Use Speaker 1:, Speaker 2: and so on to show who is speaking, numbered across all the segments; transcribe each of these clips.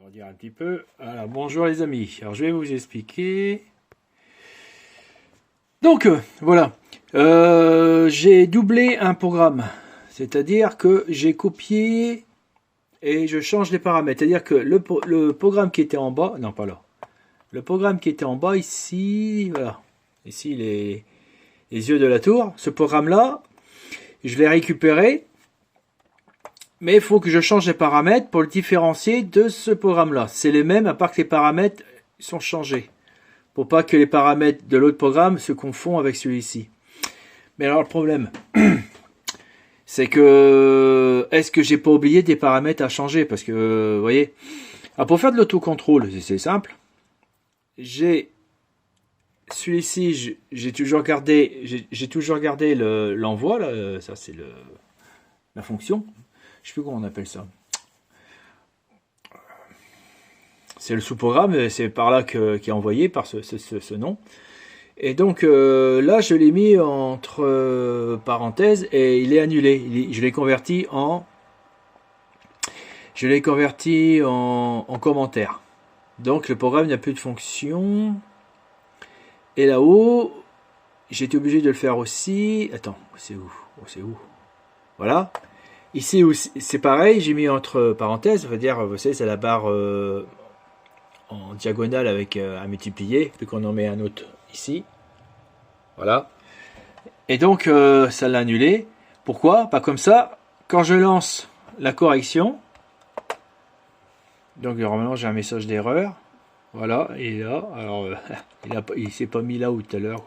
Speaker 1: On va dire un petit peu. Alors, bonjour les amis. Alors, je vais vous expliquer. Donc, voilà. J'ai doublé un programme. C'est-à-dire que j'ai copié et je change les paramètres. C'est-à-dire que le programme qui était en bas, non pas là. Le programme qui était en bas ici, voilà. Ici, les yeux de la tour. Ce programme-là, je l'ai récupéré. Mais il faut que je change les paramètres pour le différencier de ce programme-là. C'est les mêmes, à part que les paramètres sont changés. Pour pas que les paramètres de l'autre programme se confondent avec celui-ci. Mais alors le problème, c'est que est-ce que j'ai pas oublié des paramètres à changer? Parce que, vous voyez, pour faire de l'autocontrôle, c'est simple. J'ai celui-ci, j'ai toujours gardé l'envoi, là, ça c'est la fonction. Je sais plus comment on appelle ça. C'est le sous-programme, c'est par là qui est envoyé par ce nom. Et donc là, je l'ai mis entre parenthèses et il est annulé. Je l'ai converti en commentaire. Donc le programme n'a plus de fonction. Et là-haut, j'ai été obligé de le faire aussi. Attends, c'est où? C'est où? Voilà. Ici, c'est pareil, j'ai mis entre parenthèses, ça veut dire, vous savez, c'est la barre en diagonale avec à multiplier, puis qu'on en met un autre ici. Voilà. Et donc, ça l'a annulé. Pourquoi? Pas comme ça, quand je lance la correction, donc normalement j'ai un message d'erreur. Voilà, il est là. Alors, il s'est pas mis là où tout à l'heure,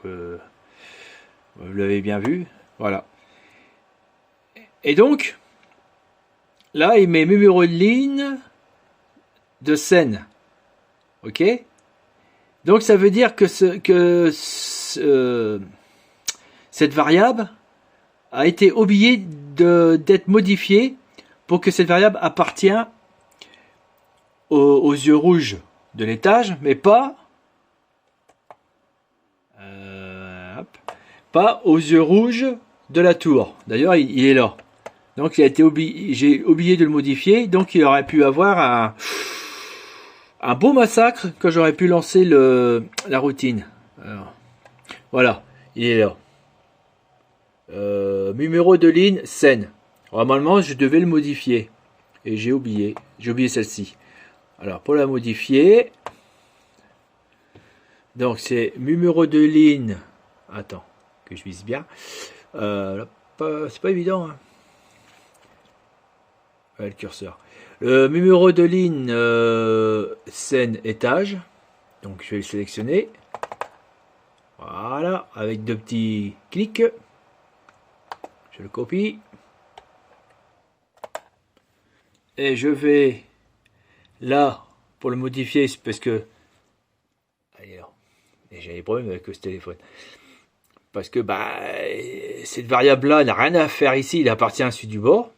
Speaker 1: vous l'avez bien vu. Voilà. Et donc, là, il met numéro de ligne de scène. Ok? Donc ça veut dire que cette variable a été oubliée d'être modifiée pour que cette variable appartienne aux yeux rouges de l'étage, mais pas aux yeux rouges de la tour. D'ailleurs, il est là. Donc il a été j'ai oublié de le modifier, donc il aurait pu avoir un beau massacre quand j'aurais pu lancer la routine. Alors, voilà, il est là. Numéro de ligne, scène. Normalement, je devais le modifier. Et j'ai oublié. J'ai oublié celle-ci. Alors, pour la modifier, donc c'est numéro de ligne. Attends, que je vise bien. C'est pas évident, hein. Le curseur. Le numéro de ligne scène étage. Donc je vais le sélectionner. Voilà, avec deux petits clics. Je le copie. Et je vais là pour le modifier parce que j'ai des problèmes avec ce téléphone. Parce que cette variable là n'a rien à faire ici, il appartient à celui du bord.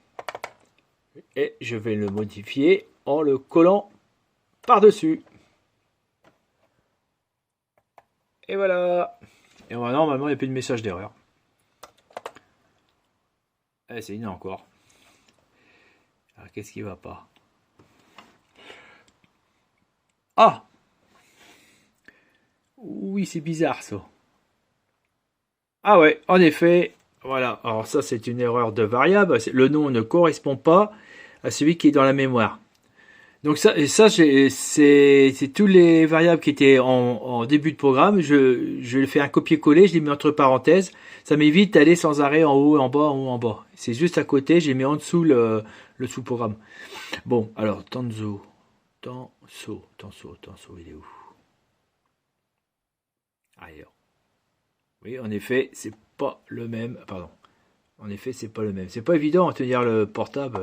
Speaker 1: Et je vais le modifier en le collant par-dessus. Et voilà. Et voilà, normalement, il n'y a plus de message d'erreur. C'est une encore. Alors, qu'est-ce qui va pas? Ah! Oui, c'est bizarre, ça. Ah ouais, en effet. Voilà. Alors ça, c'est une erreur de variable. Le nom ne correspond pas à celui qui est dans la mémoire. Donc c'est tous les variables qui étaient en début de programme. Je fais un copier-coller, je les mets entre parenthèses. Ça m'évite d'aller sans arrêt en haut, en bas, en haut, en bas. C'est juste à côté, j'ai mis en dessous le sous-programme. Bon, alors, Tanso, il est où? Ailleurs. Oui, en effet, c'est pas le même. Pardon. En effet, c'est pas le même. C'est pas évident à tenir le portable.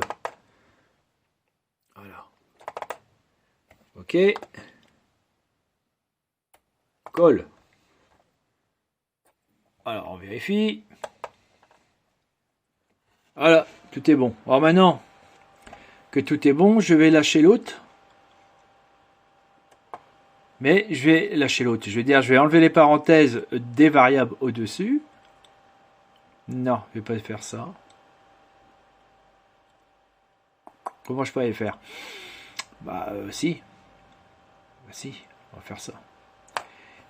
Speaker 1: Voilà. Ok. Colle. Alors, on vérifie. Voilà, tout est bon. Alors maintenant que tout est bon, je vais lâcher l'autre. Mais je vais lâcher l'autre. Je vais dire, je vais enlever les parenthèses des variables au-dessus. Non, je vais pas faire ça. Comment je peux aller faire? Si. Bah, si, on va faire ça.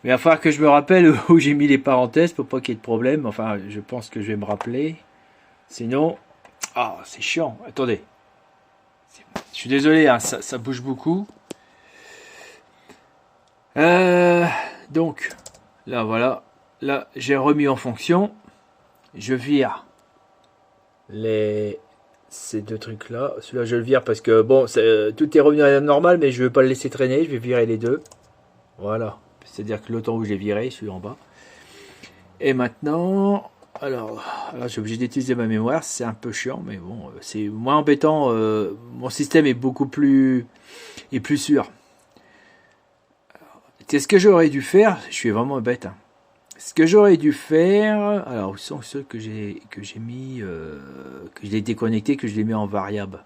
Speaker 1: Mais il va falloir que je me rappelle où j'ai mis les parenthèses pour pas qu'il y ait de problème. Enfin, je pense que je vais me rappeler. Sinon... Ah, c'est chiant. Attendez. Je suis désolé, hein, ça bouge beaucoup. Donc, là, voilà. Là, j'ai remis en fonction. Je vire ces deux trucs-là. Celui-là, je le vire parce que, bon, tout est revenu à la normale, mais je ne veux pas le laisser traîner. Je vais virer les deux. Voilà. C'est-à-dire que le temps où je l'ai viré, je suis en bas. Et maintenant... Alors, là, je suis obligé d'utiliser ma mémoire. C'est un peu chiant, mais bon, c'est moins embêtant. Mon système est beaucoup plus... est plus sûr. C'est ce que j'aurais dû faire. Je suis vraiment bête, hein. Ce que j'aurais dû faire, alors où sont ceux que j'ai mis, que je l'ai déconnecté, que je les mets en variable.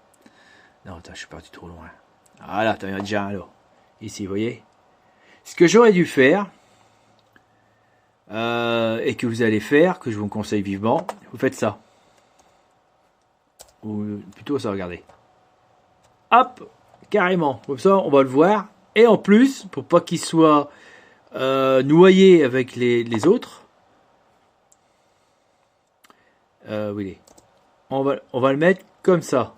Speaker 1: Non, attends, je suis parti trop loin. Voilà, t'en as déjà un là. Ici, vous voyez. Ce que j'aurais dû faire, et que vous allez faire, que je vous conseille vivement, vous faites ça. Ou plutôt ça, regardez. Hop, carrément. Comme ça, on va le voir. Et en plus, pour pas qu'il soit noyé avec les autres, où il est, on va le mettre comme ça.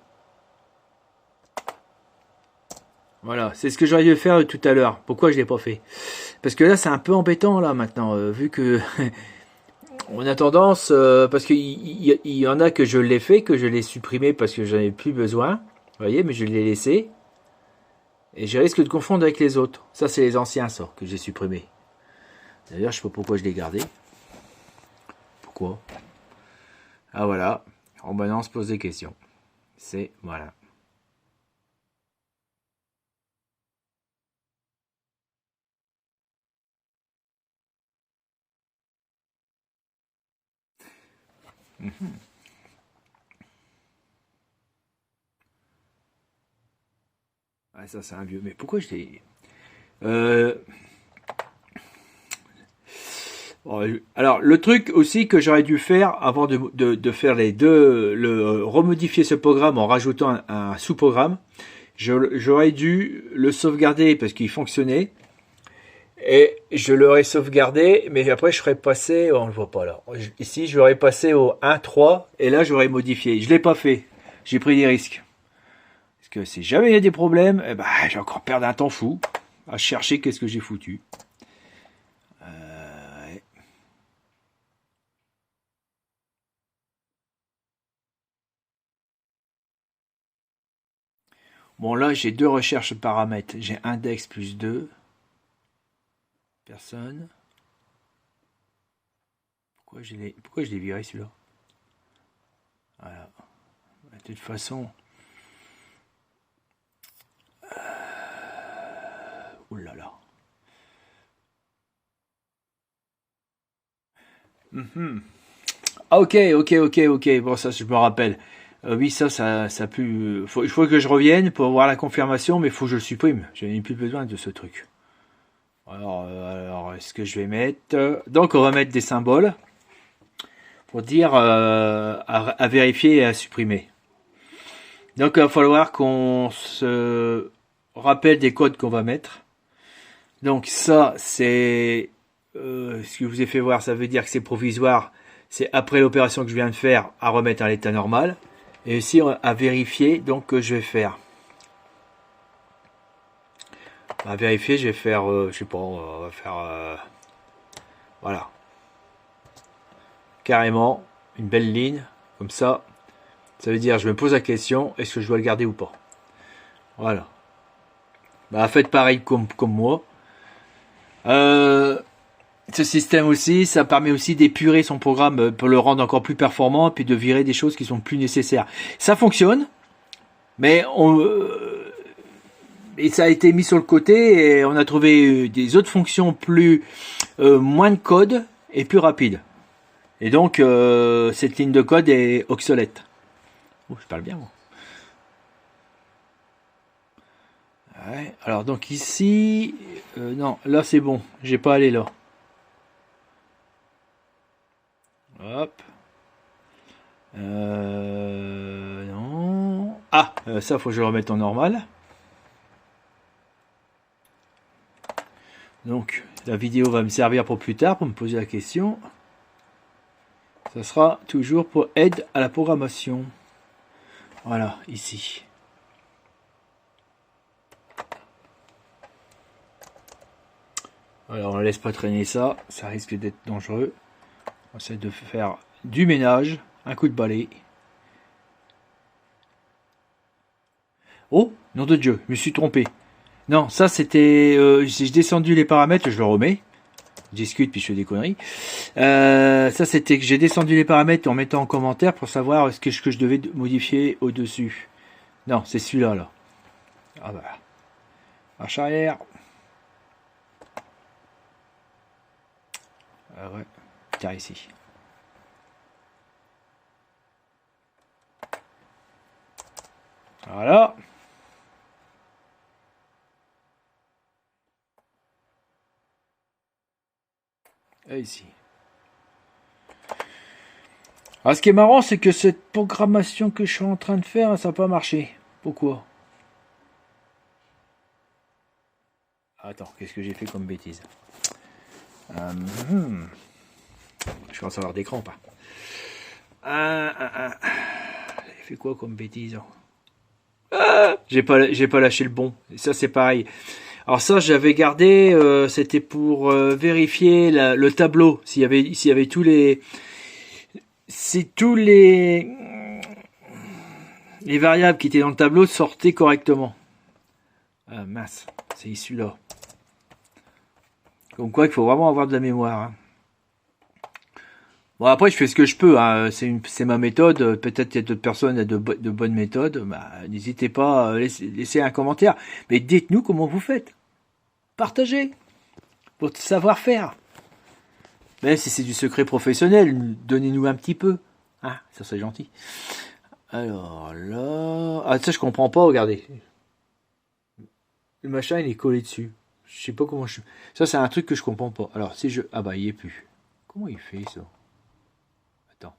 Speaker 1: Voilà, c'est ce que j'aurais dû faire tout à l'heure. Pourquoi je l'ai pas fait? Parce que là, c'est un peu embêtant là maintenant, vu que on a tendance, parce qu'il y en a que je l'ai fait, que je l'ai supprimé parce que j'en ai plus besoin. Vous voyez, mais je l'ai laissé. Et je risque de confondre avec les autres. Ça, c'est les anciens, ça, que j'ai supprimés. D'ailleurs, je sais pas pourquoi je l'ai gardé. Pourquoi? Ah voilà. Oh, maintenant, on se pose des questions. C'est, voilà. Ah, ça, c'est un vieux. Mais pourquoi je l'ai... Euh, Alors, le truc aussi que j'aurais dû faire avant de faire les deux, remodifier ce programme en rajoutant un sous-programme, j'aurais dû le sauvegarder parce qu'il fonctionnait. Et je l'aurais sauvegardé, mais après je serais passé, on le voit pas là. Ici, j'aurais passé au 1.3 et là j'aurais modifié. Je l'ai pas fait. J'ai pris des risques. Parce que si jamais il y a des problèmes, eh ben, j'ai encore perdu un temps fou à chercher qu'est-ce que j'ai foutu. Ouais. Bon, là, j'ai deux recherches de paramètres. J'ai index plus 2. Personne. Pourquoi je l'ai viré celui-là? Voilà. De toute façon. Ouh là là. Ah, ok. Bon, ça, je me rappelle. Oui, ça pue. Il faut que je revienne pour avoir la confirmation, mais il faut que je le supprime. Je n'ai plus besoin de ce truc. Alors est-ce que je vais mettre... Donc, on va mettre des symboles pour dire à vérifier et à supprimer. Donc, il va falloir qu'on se rappelle des codes qu'on va mettre. Donc, ça, c'est... ce que je vous ai fait voir, ça veut dire que c'est provisoire. C'est après l'opération que je viens de faire à remettre à l'état normal. Et ici, à vérifier, donc, que je vais faire. À vérifier, je vais faire, je sais pas, on va faire, voilà. Carrément, une belle ligne, comme ça. Ça veut dire, je me pose la question, est-ce que je dois le garder ou pas? Voilà. Bah, faites pareil comme moi. Ce système aussi, ça permet aussi d'épurer son programme pour le rendre encore plus performant, puis de virer des choses qui sont plus nécessaires. Ça fonctionne, mais et ça a été mis sur le côté et on a trouvé des autres fonctions moins de code et plus rapides. Et donc cette ligne de code est obsolète. Oh, je parle bien moi. Ouais, alors donc ici, non, là c'est bon, j'ai pas allé là. Hop. Non. Ah, ça faut que je le remette en normal. Donc, la vidéo va me servir pour plus tard, pour me poser la question. Ça sera toujours pour aide à la programmation. Voilà, ici. Alors, on ne laisse pas traîner ça. Ça risque d'être dangereux. On essaie de faire du ménage. Un coup de balai. Oh, nom de Dieu, je me suis trompé. Non, ça c'était... j'ai descendu les paramètres, je le remets. Je discute puis je fais des conneries. Ça c'était que j'ai descendu les paramètres en mettant en commentaire pour savoir ce que je devais modifier au-dessus. Non, c'est celui-là, là. Ah bah. Marche arrière. Ah ouais, tiens ici. Voilà. Et ici. Alors, ce qui est marrant, c'est que cette programmation que je suis en train de faire, ça n'a pas marché. Pourquoi? Attends, qu'est-ce que j'ai fait comme bêtise? Je commence à avoir des crampes. J'ai fait quoi comme bêtise? J'ai pas lâché le bon. Et ça, c'est pareil. Alors ça, j'avais gardé, c'était pour vérifier le tableau, s'il y avait tous les... Si tous les variables qui étaient dans le tableau sortaient correctement. Ah mince, c'est celui-là. Comme quoi, il faut vraiment avoir de la mémoire. Hein. Bon, après, je fais ce que je peux. Hein. C'est ma méthode. Peut-être qu'il y a d'autres personnes qui ont de bonnes méthodes. Bah, n'hésitez pas à laisser un commentaire. Mais dites-nous comment vous faites. Partagez votre savoir-faire. Même si c'est du secret professionnel, donnez-nous un petit peu. Ah, ça serait gentil. Alors là... Ah, ça, je comprends pas, regardez. Le machin, il est collé dessus. Je sais pas comment je... Ça, c'est un truc que je comprends pas. Alors, si je... Ah bah, il est plus. Comment il fait, ça? Attends.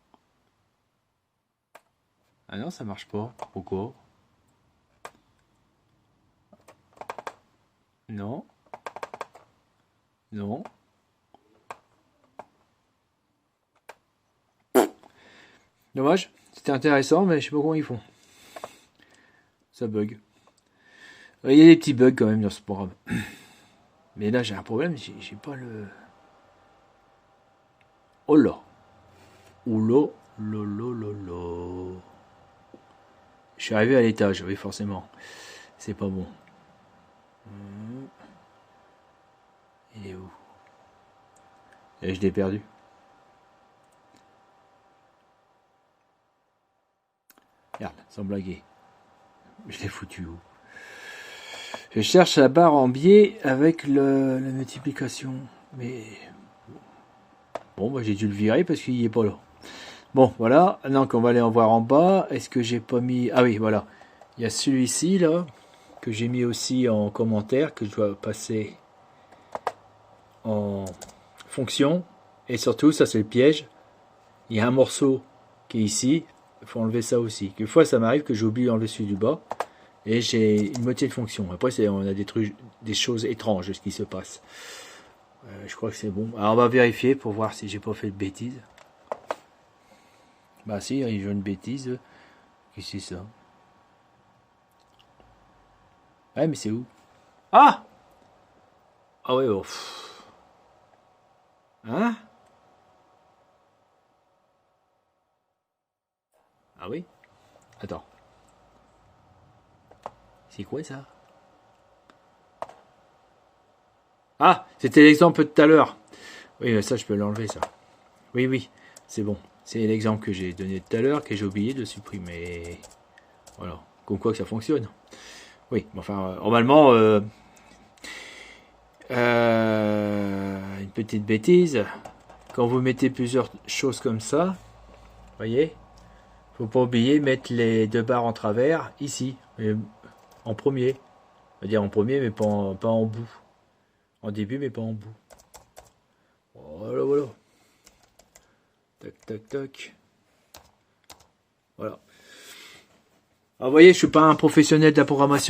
Speaker 1: Ah non, ça marche pas. Pourquoi? Non. Non. Dommage. C'était intéressant, mais je sais pas comment ils font. Ça bug. Il y a des petits bugs quand même dans ce programme. Mais là, j'ai un problème. J'ai pas le... Oh là. Oh là. Lolo. Je suis arrivé à l'étage, oui, forcément. C'est pas bon. Il est où? Et je l'ai perdu. Regarde, sans blaguer. Je l'ai foutu où? Je cherche la barre en biais avec la multiplication. Mais... Bon, bah, j'ai dû le virer parce qu'il n'est pas là. Bon, voilà. Donc, on va aller en voir en bas. Est-ce que j'ai pas mis... Ah oui, voilà. Il y a celui-ci, là, que j'ai mis aussi en commentaire, que je dois passer en fonction. Et surtout, ça, c'est le piège. Il y a un morceau qui est ici. Il faut enlever ça aussi. Des fois, ça m'arrive que j'oublie d'enlever celui du bas. Et j'ai une moitié de fonction. Après, on a des trucs, des choses étranges qui se passent. Je crois que c'est bon. Alors, on va vérifier pour voir si j'ai pas fait de bêtises. Bah si, il joue une bêtise. Qu'est-ce que c'est ça? Ouais, mais c'est où? Ah! Ah ouais, oh. Hein? Ah oui? Attends. C'est quoi ça? Ah! C'était l'exemple de tout à l'heure. Oui, mais ça, je peux l'enlever, ça. Oui, c'est bon. C'est l'exemple que j'ai donné tout à l'heure, que j'ai oublié de supprimer. Voilà. Comme quoi que ça fonctionne. Oui, enfin, normalement, une petite bêtise. Quand vous mettez plusieurs choses comme ça, voyez, faut pas oublier mettre les deux barres en travers ici, en premier. On va dire en premier, mais pas en bout. En début, mais pas en bout. Voilà. Tac. Voilà. Alors, vous voyez, je suis pas un professionnel de la programmation.